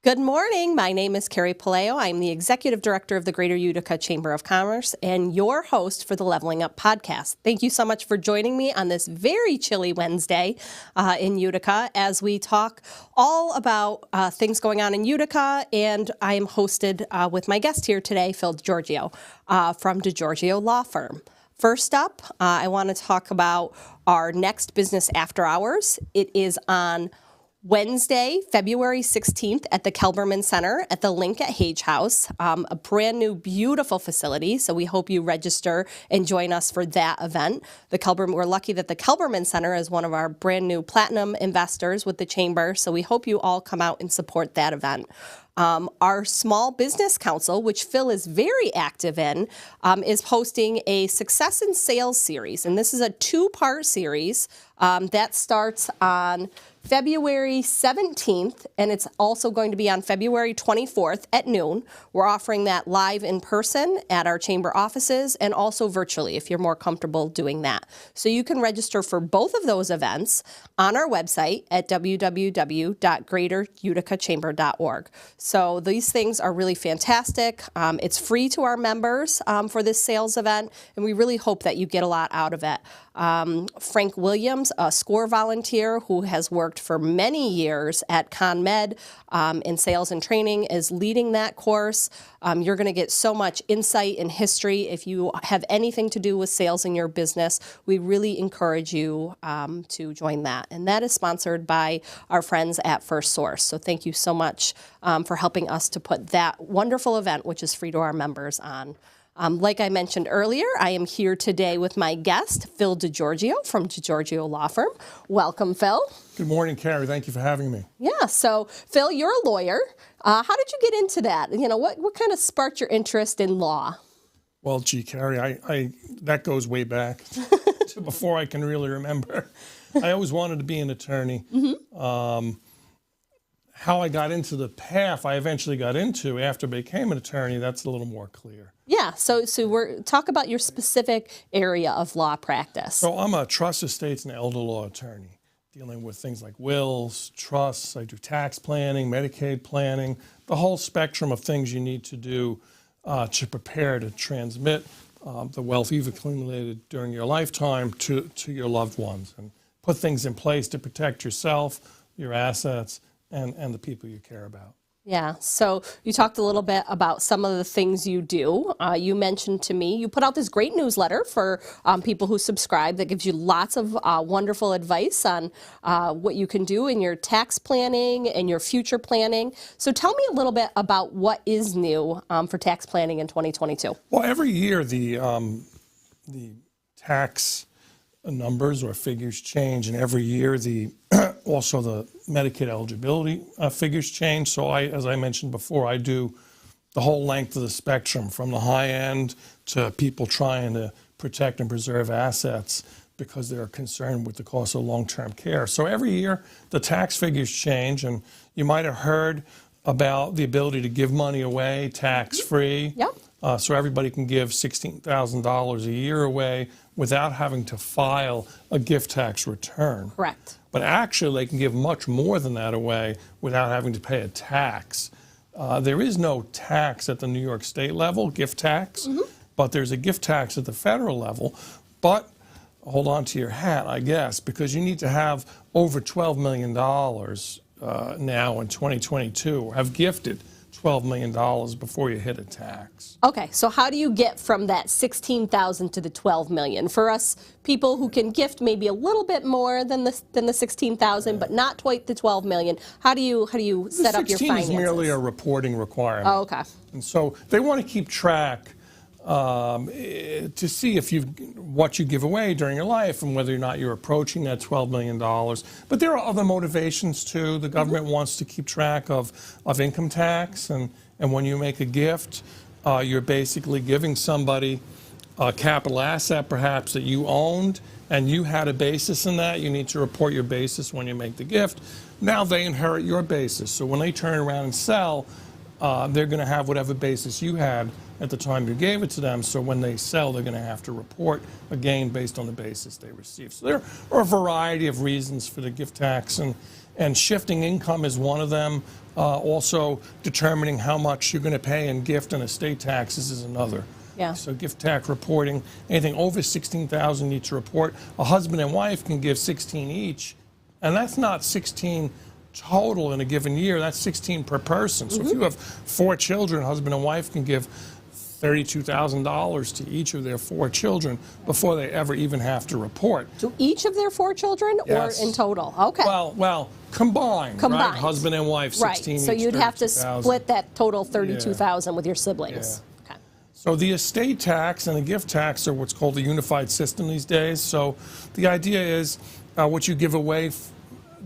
Good morning. My name is Carrie Palaio. I'm the Executive Director of the Greater Utica Chamber of Commerce and your host for the Leveling Up podcast. Thank you so much for joining me on this very chilly Wednesday in Utica as we talk all about things going on in Utica. And I am hosted with my guest here today, Phil DiGiorgio from DiGiorgio Law Firm. First up, I want to talk about our next business after hours. It is on Wednesday, February 16th at the Kelberman Center at the Link at Hage House, a brand new, beautiful facility. So we hope you register and join us for that event. We're lucky that the Kelberman Center is one of our brand new platinum investors with the Chamber. So we hope you all come out and support that event. Our Small Business Council, which Phil is very active in, is hosting a Success in Sales series. And this is a two-part series that starts on February 17th, and it's also going to be on February 24th at noon. We're offering that live in person at our chamber offices and also virtually if you're more comfortable doing that. So you can register for both of those events on our website at www.greateruticachamber.org. So these things are really fantastic. It's free to our members for this sales event, and we really hope that you get a lot out of it. Frank Williams, a SCORE volunteer who has worked for many years at ConMed in sales and training, is leading that course. You're going to get so much insight and history. If you have anything to do with sales in your business, we really encourage you to join that. And that is sponsored by our friends at First Source. So thank you so much for helping us to put that wonderful event, which is free to our members, on. Like I mentioned earlier, I am here today with my guest, Phil DiGiorgio from DiGiorgio Law Firm. Welcome, Phil. Good morning, Carrie. Thank you for having me. Yeah, so Phil, you're a lawyer. How did you get into that? You know, what kind of sparked your interest in law? Well, gee, Carrie, I that goes way back to before I can really remember. I always wanted to be an attorney. Mm-hmm. How I got into the path I eventually got into after I became an attorney, that's a little more clear. Yeah, so talk about your specific area of law practice. So I'm a trust, estates, and elder law attorney, dealing with things like wills, trusts. I do tax planning, Medicaid planning, the whole spectrum of things you need to do to prepare to transmit the wealth you've accumulated during your lifetime to your loved ones, and put things in place to protect yourself, your assets, and the people you care about. Yeah, so you talked a little bit about some of the things you do. You mentioned to me, you put out this great newsletter for people who subscribe that gives you lots of wonderful advice on what you can do in your tax planning and your future planning. So tell me a little bit about what is new for tax planning in 2022. Well, every year the tax numbers or figures change, and every year also the Medicaid eligibility figures change. So as I mentioned before, I do the whole length of the spectrum, from the high end to people trying to protect and preserve assets because they're concerned with the cost of long-term care. So every year the tax figures change, and you might have heard about the ability to give money away tax-free. Yep. So everybody can give $16,000 a year away without having to file a gift tax return. Correct. But actually, they can give much more than that away without having to pay a tax. There is no tax at the New York State level, gift tax, but there's a gift tax at the federal level. But hold on to your hat, I guess, because you need to have over $12 million now in 2022, or have gifted $12 million before you hit a tax. Okay, so how do you get from that $16,000 to the $12 million? For us people who can gift maybe a little bit more than the $16,000, but not quite the $12 million, how do you set up your finances? 16 is merely a reporting requirement. Oh, okay. And so they want to keep track to see if what you give away during your life and whether or not you're approaching that $12 million. But there are other motivations too. The government wants to keep track of income tax, and when you make a gift, you're basically giving somebody a capital asset perhaps that you owned, and you had a basis in that. You need to report your basis when you make the gift. Now they inherit your basis. So when they turn around and sell, they're going to have whatever basis you had at the time you gave it to them. So when they sell, they're going to have to report a gain based on the basis they received. So there are a variety of reasons for the gift tax, and shifting income is one of them. Also, determining how much you're going to pay in gift and estate taxes is another. Yeah. So gift tax reporting, anything over $16,000 need to report. A husband and wife can give 16 each, and that's not 16 total in a given year. That's 16 per person. So if you have 4 children, husband and wife can give $32,000 to each of their 4 children before they ever even have to report. To each of their 4 children, Yes. or in total? Okay. Well, combined, right? Husband and wife, 16 Right. So each, you'd have to 32,000. split that total 32,000 with your siblings. Okay. So the estate tax and the gift tax are what's called a unified system these days. So the idea is what you give away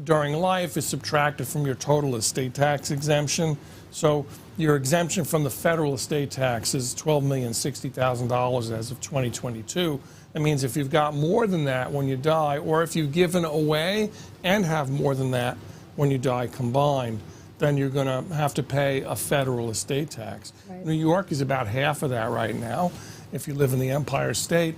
during life is subtracted from your total estate tax exemption. So your exemption from the federal estate tax is $12,060,000 as of 2022. That means if you've got more than that when you die, or if you've given away and have more than that when you die combined, then you're going to have to pay a federal estate tax. Right. New York is about half of that right now. If you live in the Empire State,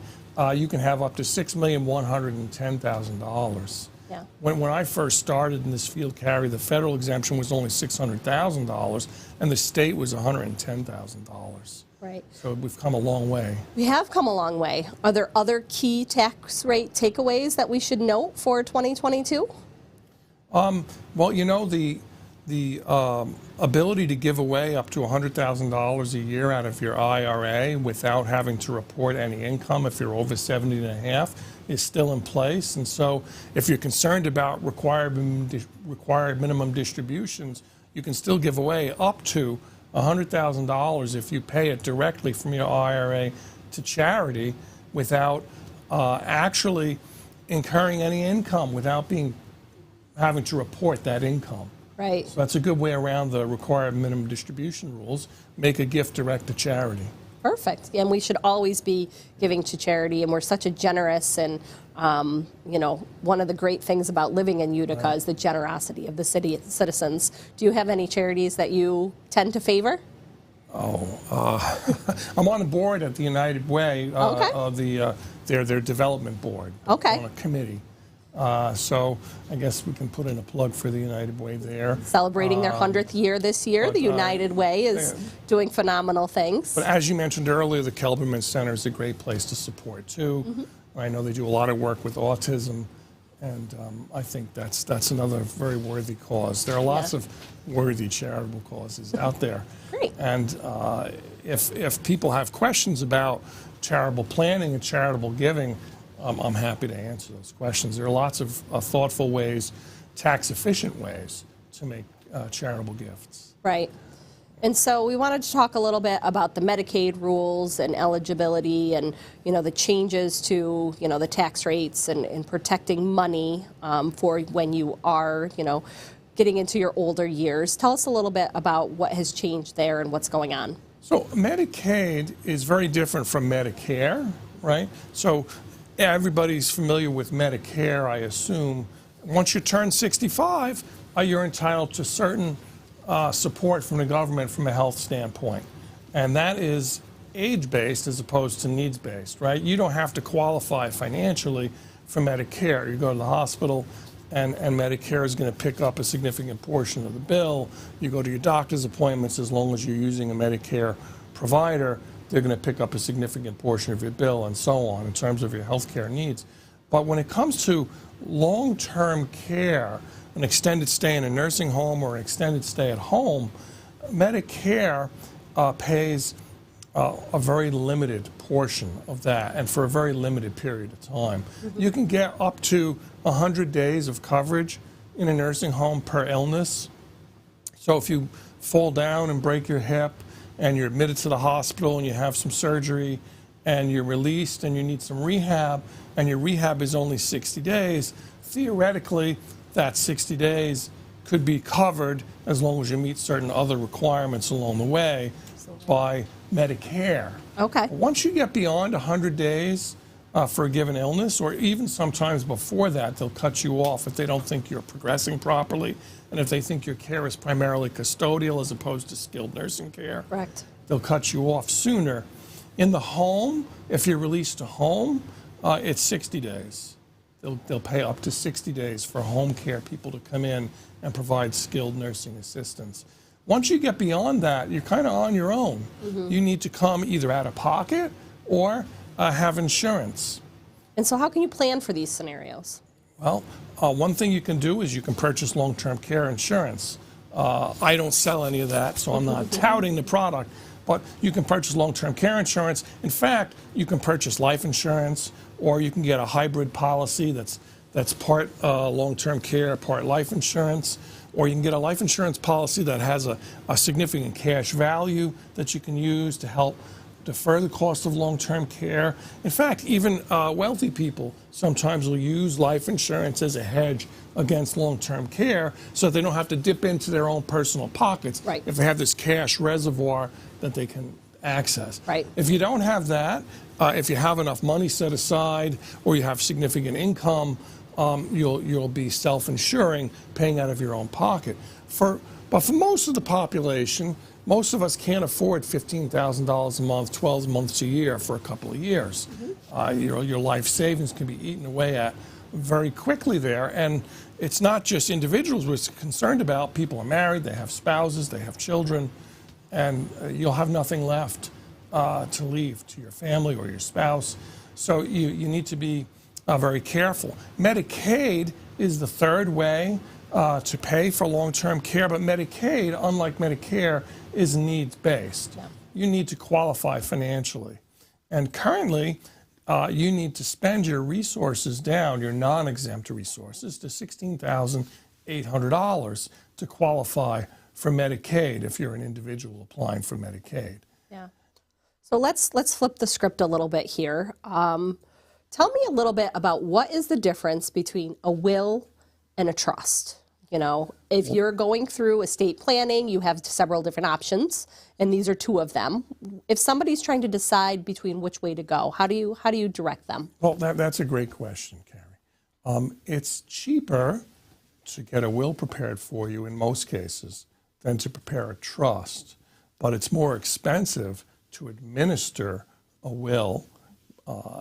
you can have up to $6,110,000. Yeah. When I first started in this field, Carrie, the federal exemption was only $600,000, and the state was $110,000. Right. So we've come a long way. We have come a long way. Are there other key tax rate takeaways that we should note for 2022? Well, you know, the ability to give away up to $100,000 a year out of your IRA without having to report any income if you're over 70 and a half is still in place. And so if you're concerned about required minimum distributions, you can still give away up to $100,000 if you pay it directly from your IRA to charity without actually incurring any income, without having to report that income. Right. So that's a good way around the required minimum distribution rules. Make a gift direct to charity. Perfect. And we should always be giving to charity, and we're such a generous and, one of the great things about living in Utica is the generosity of the citizens. Do you have any charities that you tend to favor? I'm on a board at the United Way, their development board. Okay. On a committee. So I guess we can put in a plug for the United Way there. Celebrating their 100th year this year. The United Way is doing phenomenal things. But as you mentioned earlier, the Kelberman Center is a great place to support, too. Mm-hmm. I know they do a lot of work with autism, and I think that's another very worthy cause. There are lots of worthy charitable causes out there. Great. And if people have questions about charitable planning and charitable giving, I'm happy to answer those questions. There are lots of thoughtful ways, tax-efficient ways to make charitable gifts. Right. And so we wanted to talk a little bit about the Medicaid rules and eligibility and, the changes to, the tax rates and protecting money for when you are, getting into your older years. Tell us a little bit about what has changed there and what's going on. So Medicaid is very different from Medicare, right? So everybody's familiar with Medicare, I assume. Once you turn 65, you're entitled to certain support from the government from a health standpoint. And that is age-based as opposed to needs-based, right? You don't have to qualify financially for Medicare. You go to the hospital and Medicare is going to pick up a significant portion of the bill. You go to your doctor's appointments, as long as you're using a Medicare provider, they're going to pick up a significant portion of your bill and so on in terms of your health care needs. But when it comes to long-term care, an extended stay in a nursing home or an extended stay at home, Medicare pays a very limited portion of that, and for a very limited period of time. Mm-hmm. You can get up to 100 days of coverage in a nursing home per illness. So if you fall down and break your hip and you're admitted to the hospital and you have some surgery and you're released and you need some rehab and your rehab is only 60 days, theoretically that 60 days could be covered as long as you meet certain other requirements along the way by Medicare. Okay. Once you get beyond 100 days, for a given illness, or even sometimes before that, they'll cut you off if they don't think you're progressing properly, and if they think your care is primarily custodial as opposed to skilled nursing care. Correct. They'll cut you off sooner. In the home, if you're released to home, it's 60 days. They'll pay up to 60 days for home care people to come in and provide skilled nursing assistance. Once you get beyond that, you're kind of on your own. You need to come either out of pocket or have insurance. And so how can you plan for these scenarios? Well, one thing you can do is you can purchase long-term care insurance. I don't sell any of that, so I'm not touting the product, but you can purchase long-term care insurance. In fact, you can purchase life insurance, or you can get a hybrid policy that's part long-term care, part life insurance, or you can get a life insurance policy that has a significant cash value that you can use to help defer the cost of long-term care. In fact, even wealthy people sometimes will use life insurance as a hedge against long-term care so that they don't have to dip into their own personal pockets Right. if they have this cash reservoir that they can access. Right. If you don't have that, if you have enough money set aside or you have significant income, you'll be self-insuring, paying out of your own pocket. But for most of the population, most of us can't afford $15,000 a month, 12 months a year for a couple of years. Your life savings can be eaten away at very quickly there. And it's not just individuals we're concerned about. People are married, they have spouses, they have children, and you'll have nothing left to leave to your family or your spouse. So you need to be very careful. Medicaid is the third way to pay for long-term care, but Medicaid, unlike Medicare, is needs-based. Yeah. You need to qualify financially. And currently, you need to spend your resources down, your non-exempt resources, to $16,800 to qualify for Medicaid if you're an individual applying for Medicaid. Yeah. So let's flip the script a little bit here. Tell me a little bit about what is the difference between a will and a trust. You know, if you're going through estate planning, you have several different options, and these are two of them. If somebody's trying to decide between which way to go, how do you direct them? Well, that's a great question, Carrie. It's cheaper to get a will prepared for you in most cases than to prepare a trust, but it's more expensive to administer a will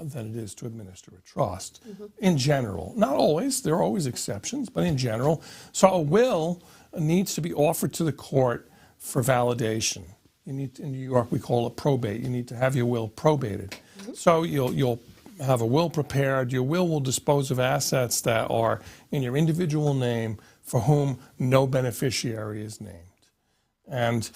than it is to administer a trust in general. Not always, there are always exceptions, but in general. So a will needs to be offered to the court for validation. In New York, we call it probate. You need to have your will probated. So you'll have a will prepared. Your will dispose of assets that are in your individual name for whom no beneficiary is named. And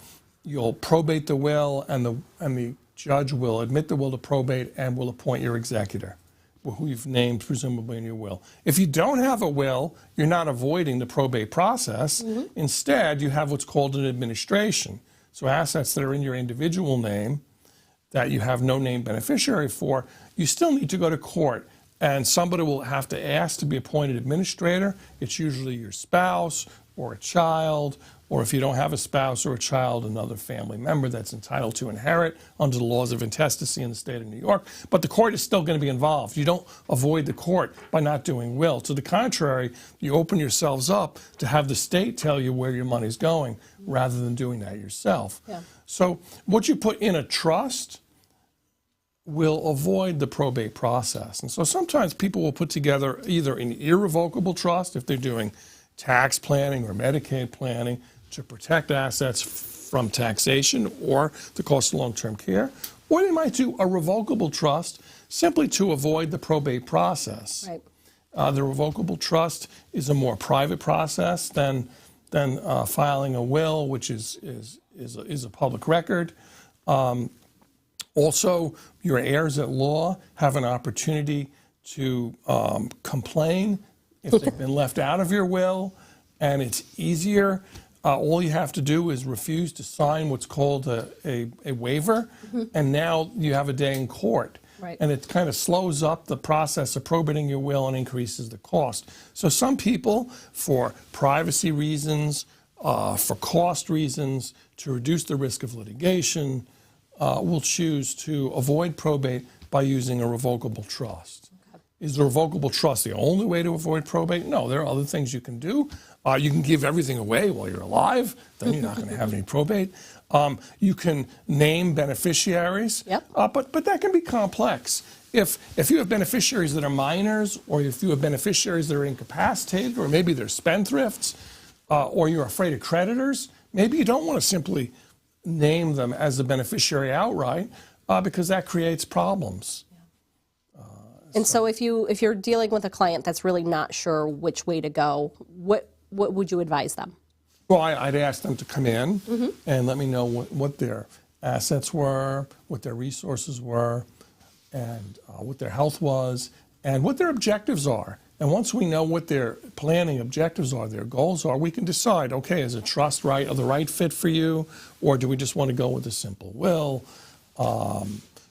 you'll probate the will, and the judge will admit the will to probate and will appoint your executor, who you've named presumably in your will. If you don't have a will, you're not avoiding the probate process. Instead, you have what's called an administration. So assets that are in your individual name that you have no named beneficiary for, you still need to go to court, and somebody will have to ask to be appointed administrator. It's usually your spouse or a child, or if you don't have a spouse or a child, another family member that's entitled to inherit under the laws of intestacy in the state of New York. But the court is still going to be involved. You don't avoid the court by not doing will. To the contrary, you open yourselves up to have the state tell you where your money's going rather than doing that yourself. Yeah. So what you put in a trust will avoid the probate process. And so sometimes people will put together either an irrevocable trust if they're doing tax planning or Medicaid planning to protect assets from taxation or the cost of long-term care, or they might do a revocable trust simply to avoid the probate process. Right. The revocable trust is a more private process than filing a will, which is a public record. Also, your heirs at law have an opportunity to complain if they've been left out of your will, and it's easier. All you have to do is refuse to sign what's called a waiver, and now you have a day in court. Right. And it kind of slows up the process of probating your will and increases the cost. So some people, for privacy reasons, for cost reasons, to reduce the risk of litigation, will choose to avoid probate by using a revocable trust. Is the revocable trust the only way to avoid probate? No, there are other things you can do. You can give everything away while you're alive, then you're not going to have any probate. You can name beneficiaries, but that can be complex. If you have beneficiaries that are minors, or if you have beneficiaries that are incapacitated, or maybe they're spendthrifts, or you're afraid of creditors, maybe you don't want to simply name them as the beneficiary outright, because that creates problems. And so if you're dealing with a client that's really not sure which way to go, what would you advise them? Well, I'd ask them to come in and let me know what their assets were, what their resources were, and what their health was, and what their objectives are. And once we know what their planning objectives are, their goals are, we can decide, okay, is a trust the right fit for you, or do we just want to go with a simple will?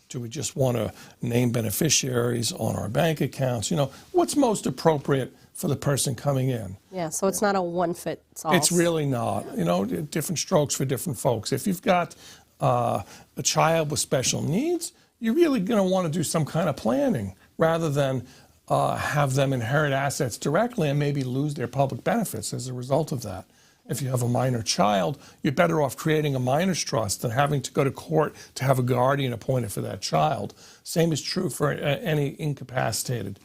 Do we just want to name beneficiaries on our bank accounts? You know, what's most appropriate for the person coming in? Yeah, so it's not a one-fits-all. It's really not. You know, different strokes for different folks. If you've got a child with special needs, you're really going to want to do some kind of planning rather than have them inherit assets directly and maybe lose their public benefits as a result of that. If you have a minor child, you're better off creating a minor's trust than having to go to court to have a guardian appointed for that child. Same is true for any incapacitated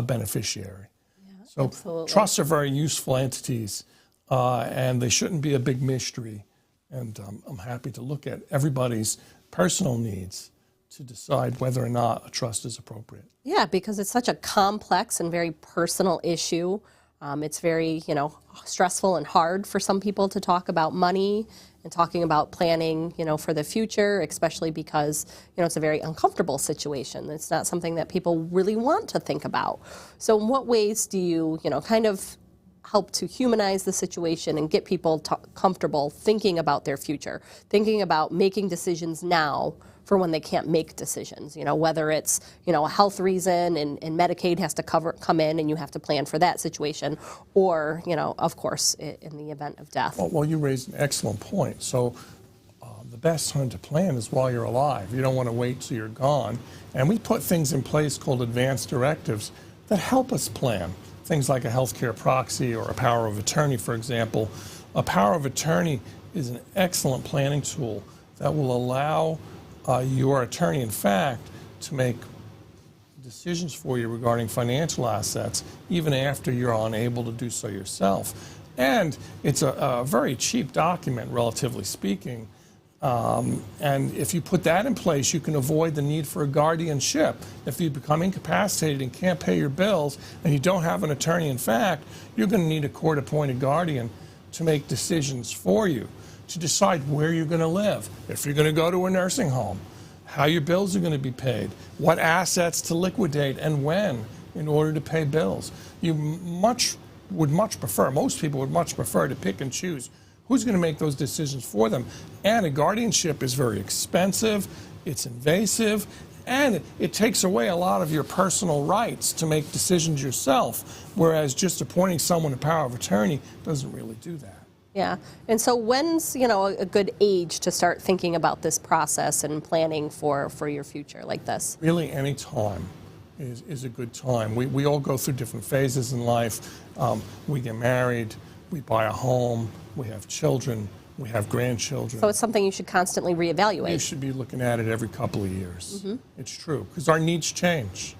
beneficiary. Yeah, so absolutely. Trusts are very useful entities, and they shouldn't be a big mystery. And I'm happy to look at everybody's personal needs to decide whether or not a trust is appropriate. Yeah, because it's such a complex and very personal issue. It's very, stressful and hard for some people to talk about money and talking about planning, for the future, especially because, it's a very uncomfortable situation. It's not something that people really want to think about. So in what ways do you, kind of help to humanize the situation and get people comfortable thinking about their future, thinking about making decisions now for when they can't make decisions, whether it's, a health reason and Medicaid has to come in and you have to plan for that situation, or, of course, in the event of death. Well, you raised an excellent point. So the best time to plan is while you're alive. You don't want to wait till you're gone. And we put things in place called advance directives that help us plan. Things like a healthcare proxy or a power of attorney, for example. A power of attorney is an excellent planning tool that will allow your attorney, in fact, to make decisions for you regarding financial assets, even after you're unable to do so yourself. And it's a very cheap document, relatively speaking. And if you put that in place, you can avoid the need for a guardianship. If you become incapacitated and can't pay your bills and you don't have an attorney, in fact, you're going to need a court-appointed guardian to make decisions for you, to decide where you're going to live, if you're going to go to a nursing home, how your bills are going to be paid, what assets to liquidate and when in order to pay bills. You would much prefer, most people would much prefer to pick and choose who's going to make those decisions for them. And a guardianship is very expensive, it's invasive, and it takes away a lot of your personal rights to make decisions yourself, whereas just appointing someone a power of attorney doesn't really do that. Yeah, and so when's, a good age to start thinking about this process and planning for your future like this? Really, any time is a good time. We all go through different phases in life. We get married, we buy a home, we have children, we have grandchildren. So it's something you should constantly reevaluate. You should be looking at it every couple of years. It's true, because our needs change.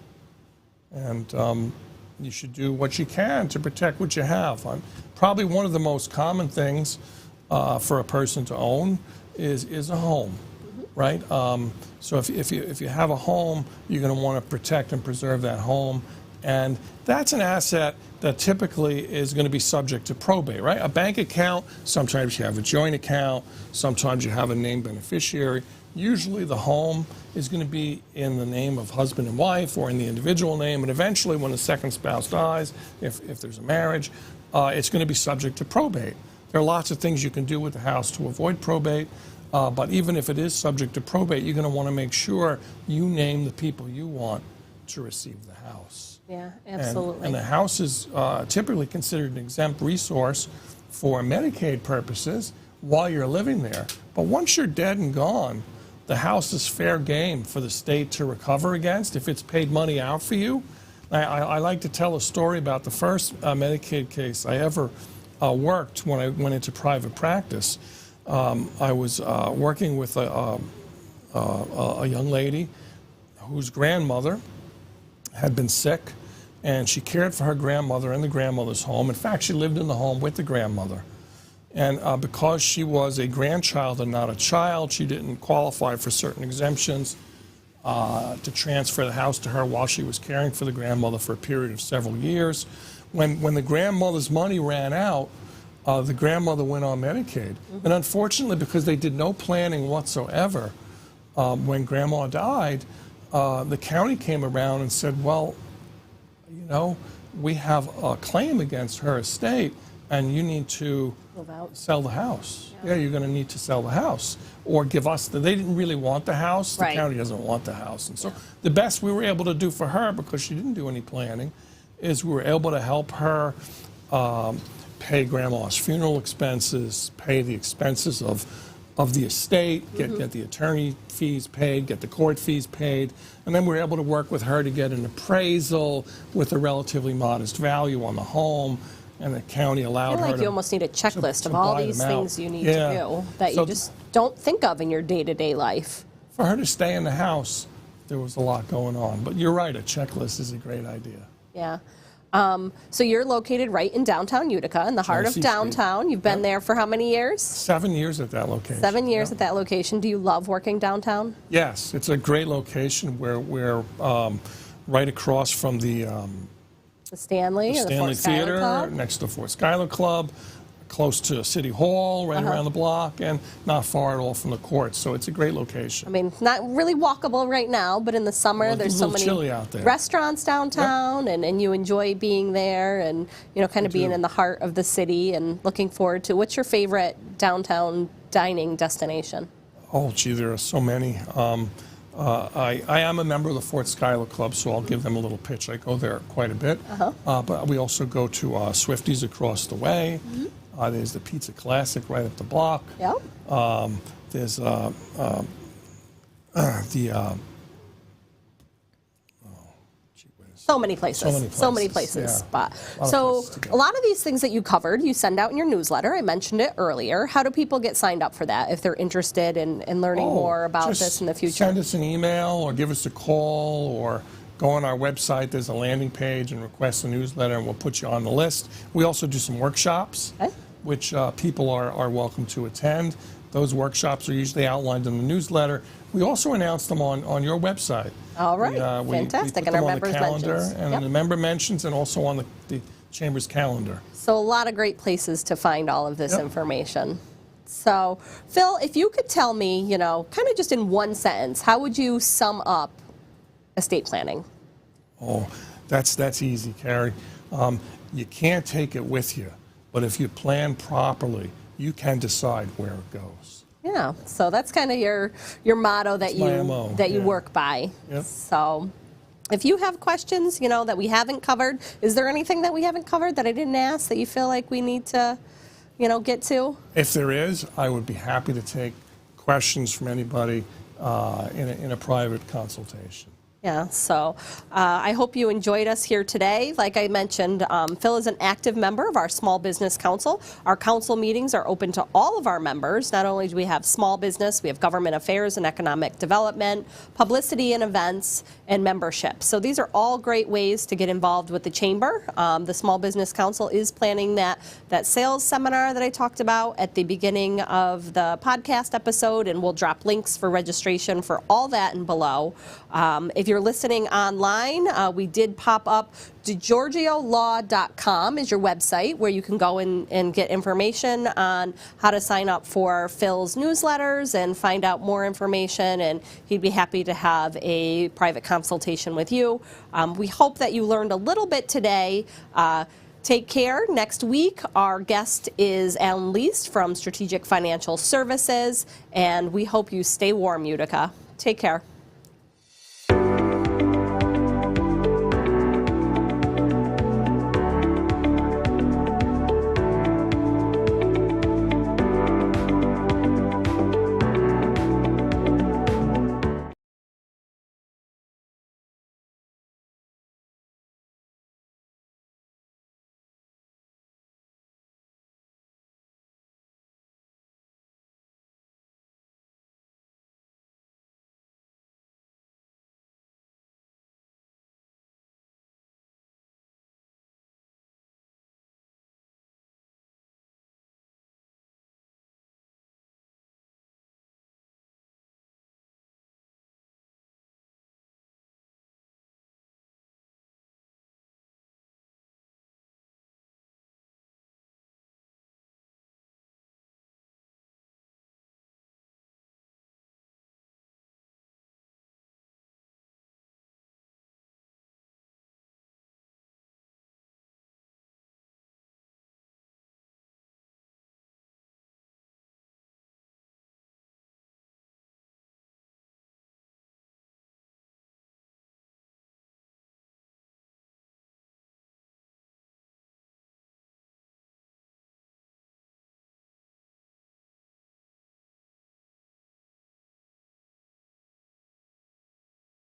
And you should do what you can to protect what you have. Probably one of the most common things for a person to own is a home, right? So if you have a home, you're going to want to protect and preserve that home. And that's an asset that typically is going to be subject to probate, right? A bank account, sometimes you have a joint account, sometimes you have a named beneficiary. Usually the home is going to be in the name of husband and wife or in the individual name, and eventually when the second spouse dies, if there's a marriage, it's going to be subject to probate. There are lots of things you can do with the house to avoid probate, but even if it is subject to probate, you're going to want to make sure you name the people you want to receive the house. Yeah, absolutely. And the house is typically considered an exempt resource for Medicaid purposes while you're living there. But once you're dead and gone, the house is fair game for the state to recover against if it's paid money out for you. I like to tell a story about the first Medicaid case I ever worked when I went into private practice. I was working with a young lady whose grandmother had been sick, and she cared for her grandmother in the grandmother's home. In fact, she lived in the home with the grandmother. And because she was a grandchild and not a child, she didn't qualify for certain exemptions to transfer the house to her while she was caring for the grandmother for a period of several years. When the grandmother's money ran out, the grandmother went on Medicaid. And unfortunately, because they did no planning whatsoever, when grandma died, the county came around and said, well, you know, we have a claim against her estate, and you need to sell the house. Yeah, you're going to need to sell the house or give us they didn't really want the house. The county doesn't want the house. And so the best we were able to do for her, because she didn't do any planning, is we were able to help her pay grandma's funeral expenses, pay the expenses of the estate, get the attorney fees paid, get the court fees paid, and then we were able to work with her to get an appraisal with a relatively modest value on the home. And the county allowed her to... I feel like you almost need a checklist of all these things you need to do that you just don't think of in your day-to-day life. For her to stay in the house, there was a lot going on. But you're right, a checklist is a great idea. Yeah. So you're located right in downtown Utica, in the heart of downtown. You've been there for how many years? 7 years at that location. 7 years at that location. Do you love working downtown? Yes, it's a great location. We're right across from the Stanley Theater, Club. Next to Fort Schuyler Club, close to City Hall, right around the block, and not far at all from the courts. So it's a great location. I mean, not really walkable right now, but in the summer there's so many restaurants downtown, and you enjoy being there and, you know, kind of being in the heart of the city and looking forward to. What's your favorite downtown dining destination? Oh, gee, there are so many. I am a member of the Fort Schuyler Club, so I'll give them a little pitch. I go there quite a bit. But we also go to Swifties across the way. There's the Pizza Classic right up the block. Yep. There's so many places. So many places. Yeah. So a lot of these things that you covered, you send out in your newsletter. I mentioned it earlier. How do people get signed up for that if they're interested in learning more about this in the future? Send us an email or give us a call or go on our website. There's a landing page and request a newsletter, and we'll put you on the list. We also do some workshops, which people are welcome to attend. Those workshops are usually outlined in the newsletter. We also announce them on your website. All right, fantastic. We put them on the calendar and in the member mentions, and also on the Chamber's calendar. So a lot of great places to find all of this information. So, Phil, if you could tell me, you know, kind of just in one sentence, how would you sum up estate planning? Oh, that's easy, Carrie. You can't take it with you, but if you plan properly, you can decide where it goes. Yeah, so that's kind of your motto that you work by. So if you have questions, you know, that we haven't covered, is there anything that we haven't covered that I didn't ask that you feel like we need to, you know, get to? If there is, I would be happy to take questions from anybody in a private consultation. Yeah, so I hope you enjoyed us here today. Like I mentioned, Phil is an active member of our Small Business Council. Our council meetings are open to all of our members. Not only do we have small business, we have government affairs and economic development, publicity and events, and membership. So these are all great ways to get involved with the Chamber. The Small Business Council is planning that sales seminar that I talked about at the beginning of the podcast episode, and we'll drop links for registration for all that and below. If you're listening online, we did pop up DiGiorgioLaw.com is your website where you can go and get information on how to sign up for Phil's newsletters and find out more information, and he'd be happy to have a private consultation with you. We hope that you learned a little bit today. Take care. Next week, our guest is Alan Least from Strategic Financial Services, and we hope you stay warm, Utica. Take care.